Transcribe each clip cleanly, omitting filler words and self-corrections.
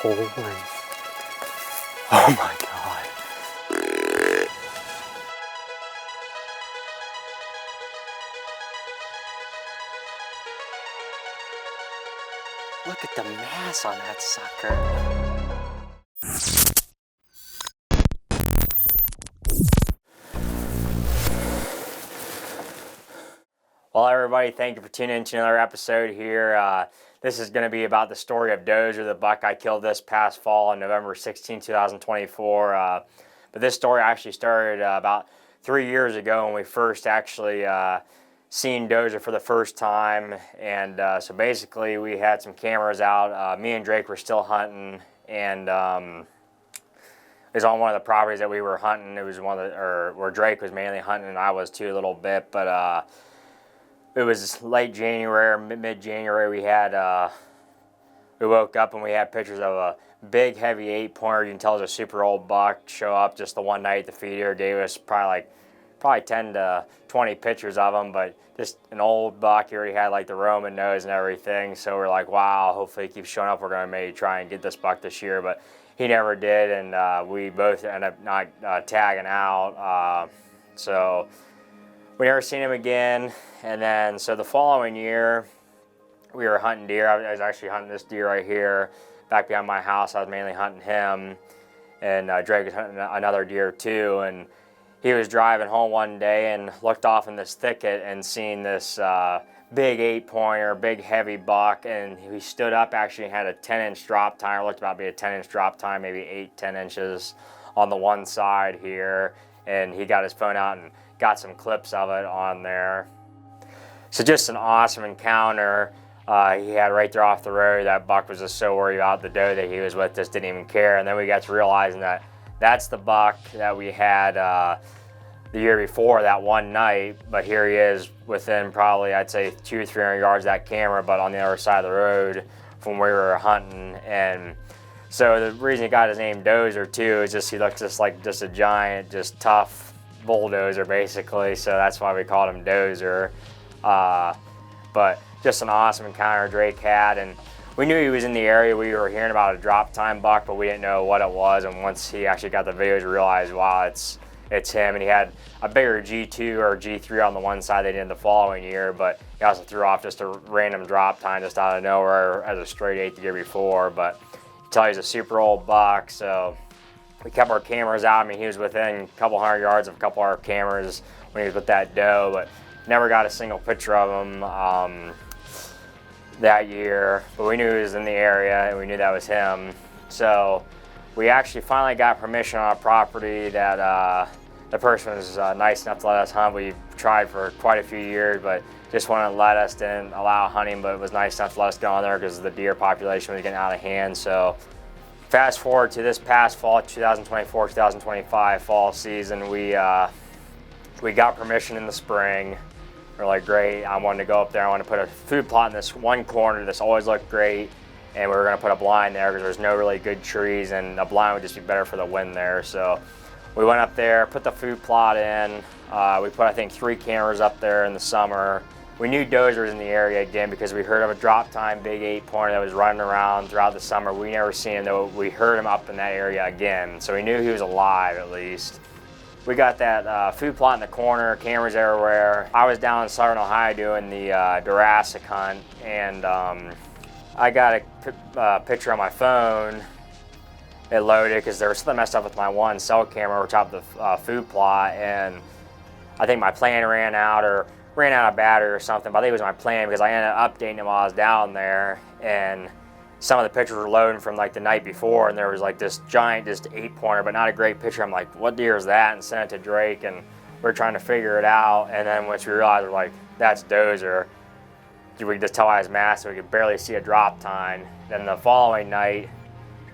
Holy. Oh my God. Look at the mass on that sucker. Well, everybody, thank you for tuning in to another episode here. This is going to be about the story of Dozer, the buck I killed this past fall on November 16, 2024. But this story actually started about 3 years ago when we first actually seen Dozer for the first time. And so basically we had some cameras out. Me and Drake were still hunting, and it was on one of the properties that we were hunting. It was one of the, or where Drake was mainly hunting and I was too a little bit, but it was late January, mid-January. We woke up and we had pictures of a big, heavy 8-pointer. You can tell it's a super old buck show up just the one night. The feeder gave us probably 10 to 20 pictures of him, but just an old buck. He already had like the Roman nose and everything. So we're like, wow, hopefully he keeps showing up. We're going to maybe try and get this buck this year, but he never did, and we both ended up not tagging out. So we never seen him again. And then, so the following year, we were hunting deer. I was actually hunting this deer right here, back behind my house. I was mainly hunting him, and Drake was hunting another deer too. And he was driving home one day and looked off in this thicket and seen this big 8-pointer, big heavy buck. And he stood up, actually had a 10-inch drop tine, or looked about to be a 10-inch drop tine, maybe 8-10 inches on the one side here. And he got his phone out and got some clips of it on there. So just an awesome encounter he had right there off the road. That buck was just so worried about the doe that he was with, just didn't even care. And then we got to realizing that that's the buck that we had the year before that one night, but here he is within probably, I'd say, 200 or 300 yards of that camera, but on the other side of the road from where we were hunting. And so the reason he got his name Dozer too is just he looks just like just a giant, just tough bulldozer basically, so that's why we called him Dozer. But just an awesome encounter Drake had, and we knew he was in the area. We were hearing about a Drop Tine buck, but we didn't know what it was, and once he actually got the videos, we realized, wow, it's him. And he had a bigger G2 or G3 on the one side they did the following year, but he also threw off just a random Drop Tine just out of nowhere as a straight 8 the year before. But you can tell he's a super old buck, so we kept our cameras out. I mean, he was within a couple hundred yards of a couple of our cameras when he was with that doe, but never got a single picture of him that year. But we knew he was in the area, and we knew that was him. So we actually finally got permission on our property that the person was nice enough to let us hunt. We've tried for quite a few years, but just wouldn't let us, didn't allow hunting, but it was nice enough to let us go on there because the deer population was getting out of hand. So fast forward to this past fall, 2024-2025 fall season, we got permission in the spring. We're like, great, I wanted to go up there. I want to put a food plot in this one corner. This always looked great. And we were going to put a blind there because there's no really good trees, and a blind would just be better for the wind there. So we went up there, put the food plot in. We put, I think, 3 cameras up there in the summer. We knew Dozer was in the area again because we heard of a Drop Tine big 8-pointer that was running around throughout the summer. We never seen him, though. We heard him up in that area again, so we knew he was alive at least. We got that food plot in the corner, cameras everywhere. I was down in Southern Ohio doing the Jurassic hunt, and I got a picture on my phone. It loaded because there was something messed up with my one cell camera which top of the food plot, and I think my plan ran out of battery or something, but I think it was my plan because I ended up updating it while I was down there, and some of the pictures were loading from like the night before, and there was like this giant, just 8-pointer, but not a great picture. I'm like, what deer is that? And sent it to Drake, and we're trying to figure it out. And then once we realized, we're like, that's Dozer. We could just tell by his mask, we could barely see a Drop Tine. Then the following night,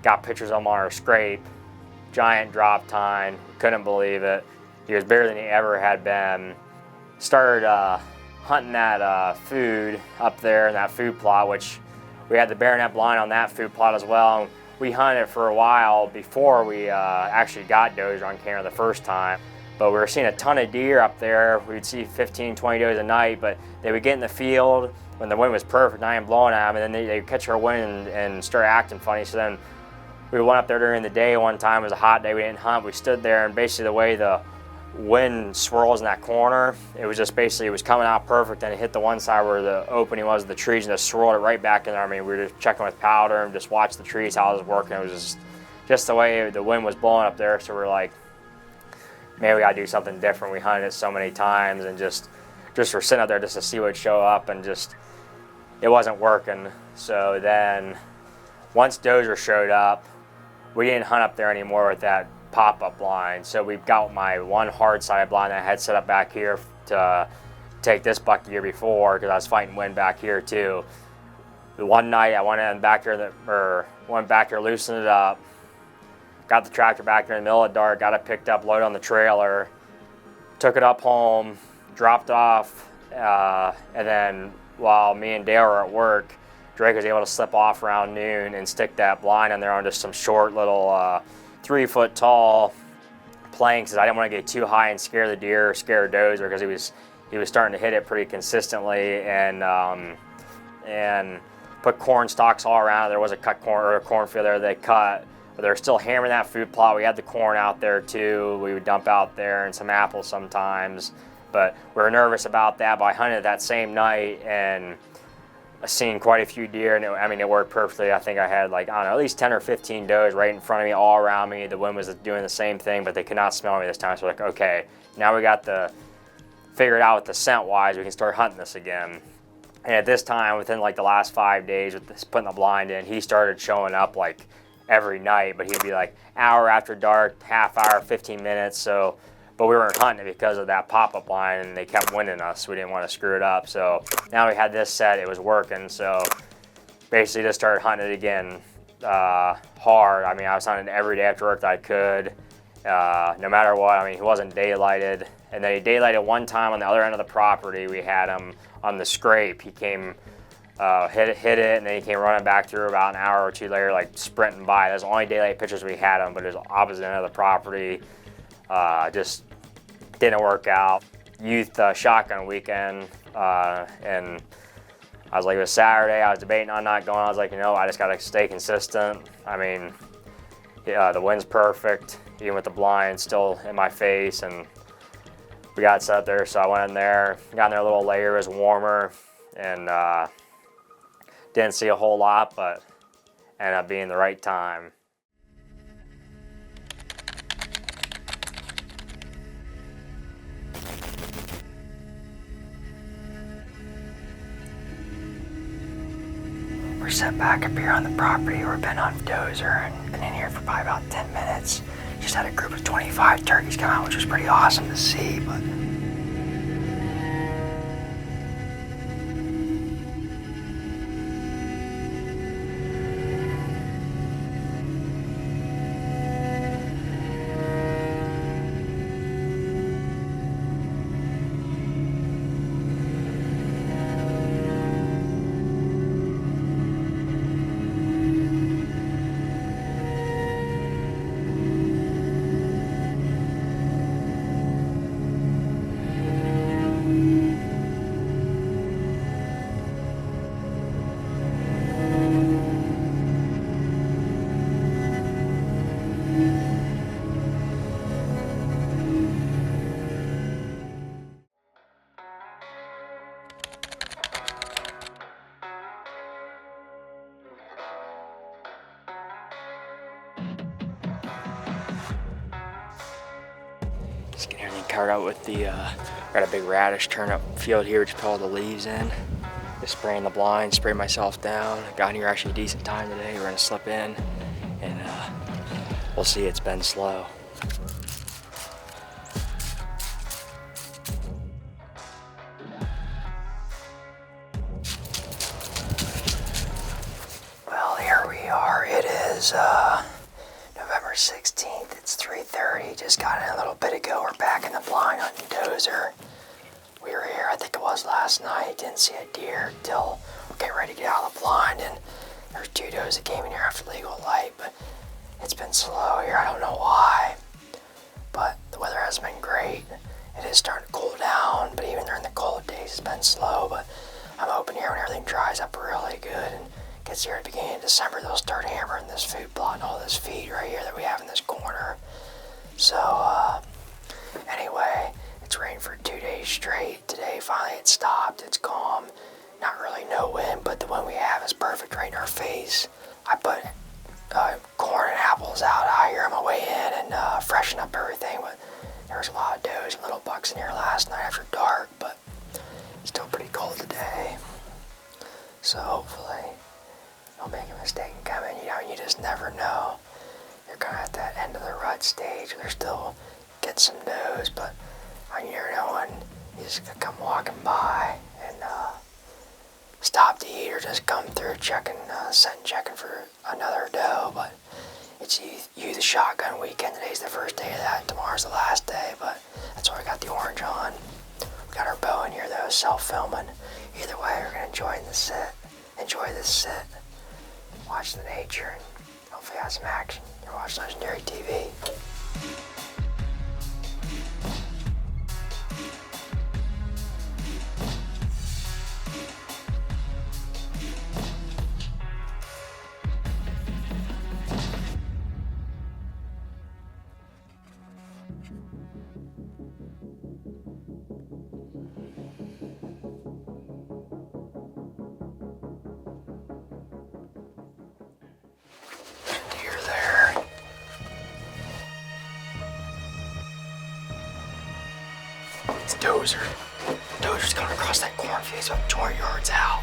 got pictures of him on our scrape, giant Drop Tine, couldn't believe it. He was bigger than he ever had been. Started hunting that food up there in that food plot, which we had the baronet blind on that food plot as well. We hunted for a while before we actually got Dozer on camera the first time. But we were seeing a ton of deer up there. We'd see 15, 20 does a night, but they would get in the field when the wind was perfect, not even blowing at them, and then they'd catch our wind and start acting funny. So then we went up there during the day one time. It was a hot day, we didn't hunt. We stood there, and basically the way the wind swirls in that corner, it was just basically, it was coming out perfect, and it hit the one side where the opening was, the trees, and just swirled it right back in there. I mean, we were just checking with powder and just watched the trees, how it was working. It was just the way the wind was blowing up there. So we're like, man, we gotta do something different. We hunted it so many times, and just we're sitting up there just to see what would show up, and just, it wasn't working. So then once Dozer showed up, we didn't hunt up there anymore with that pop-up blind. So we got my one hard-sided blind that I had set up back here to take this buck the year before, because I was fighting wind back here too. The one night I went in back there, went back there, loosened it up, got the tractor back there in the middle of the dark, got it picked up, loaded on the trailer, took it up home, dropped off, and then while me and Dale were at work, Drake was able to slip off around noon and stick that blind in there on just some short little 3 foot tall planks, because I didn't want to get too high and scare the deer or scare Dozer, because he was starting to hit it pretty consistently, and put corn stalks all around. There was a cut corn or a cornfield there they cut, but they're still hammering that food plot. We had the corn out there too. We would dump out there, and some apples sometimes, but we were nervous about that. But I hunted that same night, and I seen quite a few deer, and it worked perfectly. I think I had, like, I don't know, at least 10 or 15 does right in front of me, all around me. The wind was doing the same thing, but they could not smell me this time. So we're like, okay, now we got the figured out with the scent wise, we can start hunting this again. And at this time, within like the last 5 days with this, putting the blind in, he started showing up like every night, but he'd be like hour after dark, half hour, 15 minutes. So, but we weren't hunting it because of that pop-up blind, and they kept winning us. We didn't want to screw it up. So now we had this set, it was working. So basically just started hunting it again hard. I mean, I was hunting every day after work that I could, no matter what. I mean, he wasn't daylighted. And then he daylighted one time on the other end of the property. We had him on the scrape. He came, hit it, and then he came running back through about an hour or two later, like sprinting by. That's the only daylight pictures we had him, but it was opposite end of the property. Just didn't work out. Youth shotgun weekend, and I was like, it was Saturday. I was debating on not going. I was like, you know, I just got to stay consistent. I mean, the wind's perfect, even with the blind still in my face, and we got set up there. So I went in there, got in there a little later, it was warmer, and didn't see a whole lot, but ended up being the right time. We're set back up here on the property. We've been on Dozer and been in here for probably about 10 minutes. Just had a group of 25 turkeys come out, which was pretty awesome to see, but just getting everything covered up with the, got a big radish turnip field here, just put all the leaves in. Just spraying the blind, spray myself down. Got here actually a decent time today. We're gonna slip in, and we'll see. It's been slow. Well, here we are. It is November 16th. It's 3:30. Just got in a little bit ago. We're back in the blind on Dozer. We were here, I think it was last night. Didn't see a deer till getting ready to get out of the blind, and there's 2 does that came in here after legal light, but it's been slow here. I don't know why, but the weather hasn't been great. It is starting to cool down, but even during the cold days it's been slow. But I'm hoping here when everything dries up really good and gets here at the beginning of December, they'll start hammering this food plot and all this feed right here that we have in this corner. So, anyway, it's rained for 2 days straight. Today, finally, it stopped. It's calm. Not really no wind, but the wind we have is perfect right in our face. I put corn and apples out here on my way in and freshen up everything, but there was a lot of does and little bucks in here last night after dark, but it's still pretty cold today. So hopefully don't make a mistake in coming. You just never know. You're kind of at that end of the rut stage where they're still getting some does, but you never know when you just come walking by and stop to eat or just come through checking for another doe. But it's you the shotgun weekend. Today's the first day of that. Tomorrow's the last day, but that's why we got the orange on. We got our bow in here though, self-filming. Either way, we're gonna enjoy this sit, watch the nature, and hopefully have some action. You're watching Legendary TV. It's Dozer. Dozer's coming across that cornfield. He's about 20 yards out.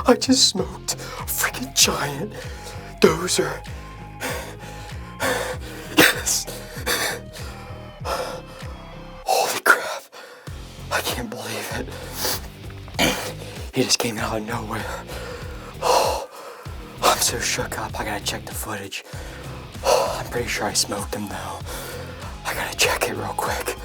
I just smoked a freaking giant Dozer. Yes. Holy crap. I can't believe it. He just came out of nowhere. I'm so shook up. I gotta check the footage. I'm pretty sure I smoked him though. I gotta check it real quick.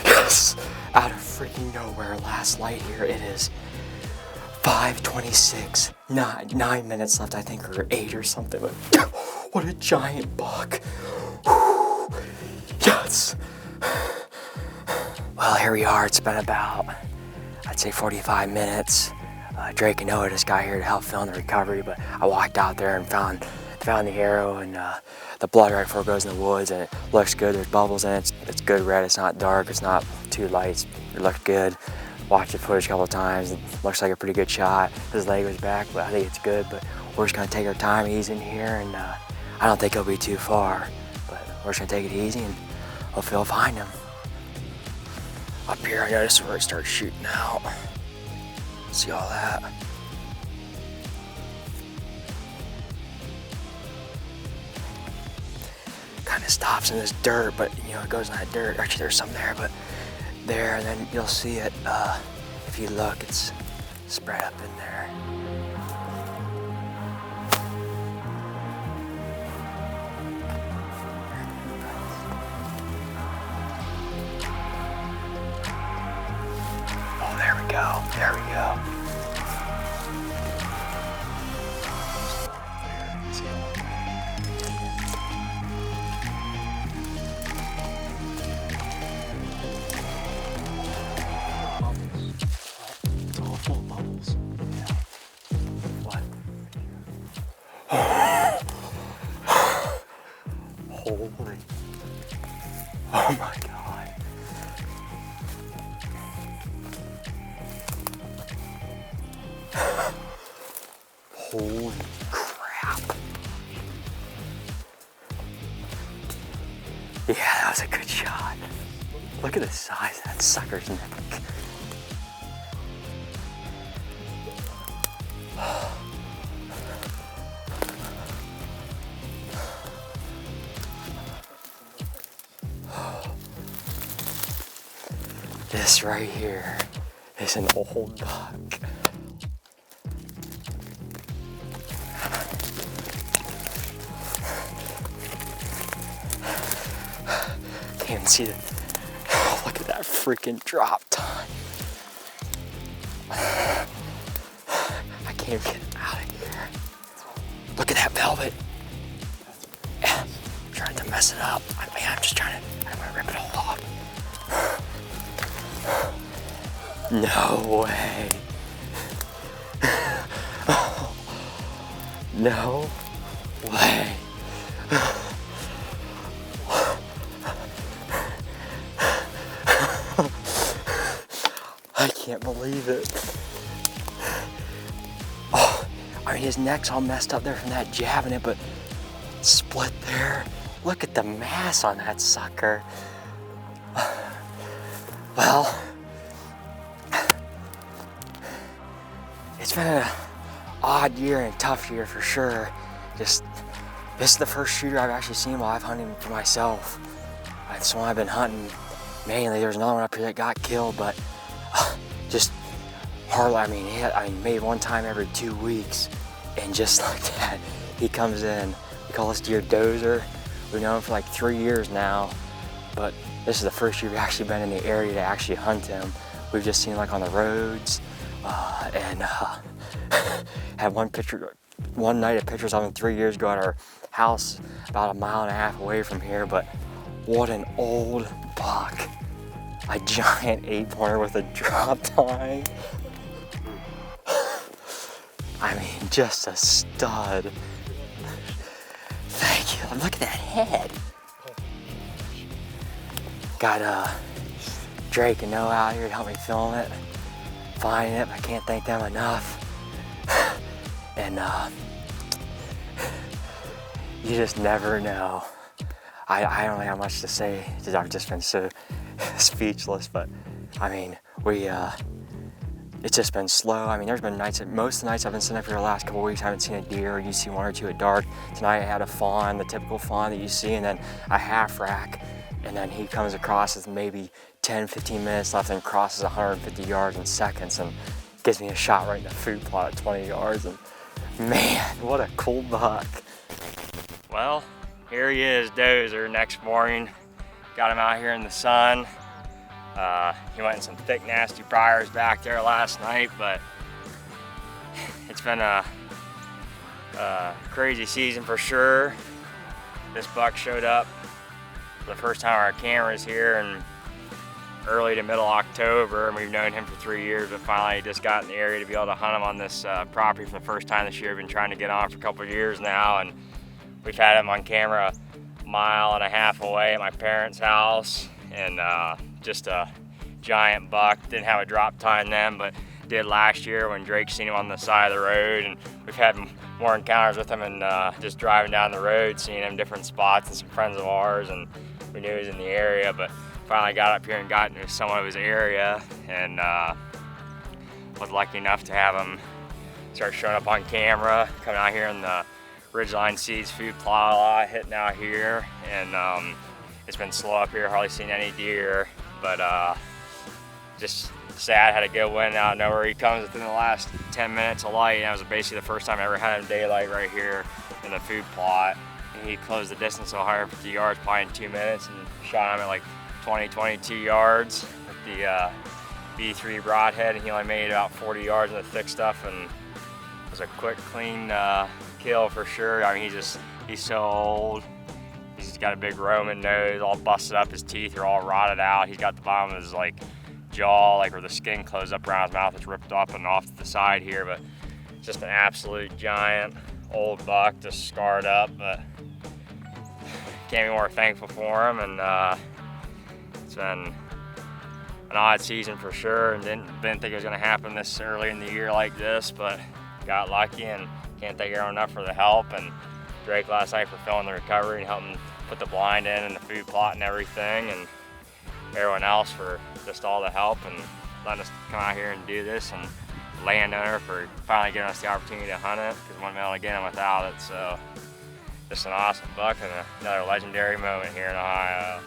Yes. Out of freaking nowhere. Last light here. It is 5:26, 9 minutes left, I think, or 8 or something. But What a giant buck. Whew. Yes. Well, here we are. It's been about, I'd say 45 minutes. Drake and Noah just got here to help film the recovery, but I walked out there and found the arrow and the blood right before it goes in the woods, and it looks good. There's bubbles in it. It's good red. It's not dark. It's not too light. It looks good. Watched the footage a couple of times. It looks like a pretty good shot. His leg was back, but I think it's good. But we're just gonna take our time, ease in here, and I don't think he'll be too far. But we're just gonna take it easy, and hopefully we'll find him. Up here, I noticed where it starts shooting out. See all that? Kind of stops in this dirt, but you know, it goes in that dirt. Actually, there's some there, but there, and then you'll see it. If you look, it's spread up in there. Oh, there we go. There we go. Holy. Oh my God. Holy crap. Yeah, that was a good shot. Look at the size of that sucker's neck. This right here is an old buck. Can't even see the, oh, look at that freaking drop tine. I can't even get it out of here. Look at that velvet. I'm trying to mess it up. I'm just trying to, I'm gonna rip it all off. No way. No way. I can't believe it. Oh, I mean, his neck's all messed up there from that jabbing it, but split there. Look at the mass on that sucker. Well, it's been an odd year and a tough year for sure. Just, this is the first shooter I've actually seen while I've hunted for myself. It's the one I've been hunting mainly. There's another one up here that got killed, but just hardly, I mean, maybe one time every 2 weeks. And just like that, he comes in. We call this deer Dozer. We've known him for like 3 years now, but this is the first year we've actually been in the area to actually hunt him. We've just seen like on the roads, and had one night of pictures of him 3 years ago at our house about 1.5 miles away from here. But what an old buck. A giant 8-pointer with a drop tine. I mean, just a stud. Thank you. Look at that head. Got Drake and Noah out here to help me film it, find it. I can't thank them enough. And you just never know. I don't have much to say because I've just been so speechless. But I mean, it's just been slow. I mean, there's been nights, most of the nights I've been sitting up here the last couple of weeks, I haven't seen a deer. You see one or two at dark. Tonight I had a fawn, the typical fawn that you see, and then a half rack. And then he comes across with maybe 10, 15 minutes left and crosses 150 yards in seconds and gives me a shot right in the food plot at 20 yards. And man, what a cool buck. Well, here he is, Dozer, next morning. Got him out here in the sun. He went in some thick, nasty briars back there last night, but it's been a crazy season for sure. This buck showed up for the first time on our cameras here in early to middle October, and we've known him for 3 years, but finally just got in the area to be able to hunt him on this property for the first time this year. We've been trying to get on for a couple of years now, and we've had him on camera a mile and a half away at my parents' house, and just a giant buck. Didn't have a drop tine then, but did last year when Drake seen him on the side of the road, and we've had more encounters with him and just driving down the road, seeing him in different spots, and some friends of ours, and we knew he was in the area, but finally got up here and got into some of his area, and was lucky enough to have him start showing up on camera, coming out here in the Ridgeline Seeds food plot a lot, hitting out here, and it's been slow up here, hardly seen any deer, but just sad, had a good win out of nowhere. He comes within the last 10 minutes of light, and that was basically the first time I ever had him daylight right here in the food plot. And he closed the distance to 150 yards probably in 2 minutes, and shot him at like 22 yards with the B3 broadhead, and he only made about 40 yards in the thick stuff, and it was a quick, clean kill for sure. I mean, he's so old. He's got a big Roman nose, all busted up. His teeth are all rotted out. He's got the bottom of his like jaw, like where the skin closed up around his mouth, it's ripped up and off to the side here, but just an absolute giant old buck, just scarred up, but can't be more thankful for him. And it's been an odd season for sure, and didn't think it was going to happen this early in the year like this, but got lucky, and can't thank everyone enough for the help, and Drake last night for filming the recovery and helping put the blind in and the food plot and everything, and everyone else for just all the help and letting us come out here and do this, and the landowner for finally giving us the opportunity to hunt it, because we wouldn't be able to get him without it. So just an awesome buck and another legendary moment here in Ohio.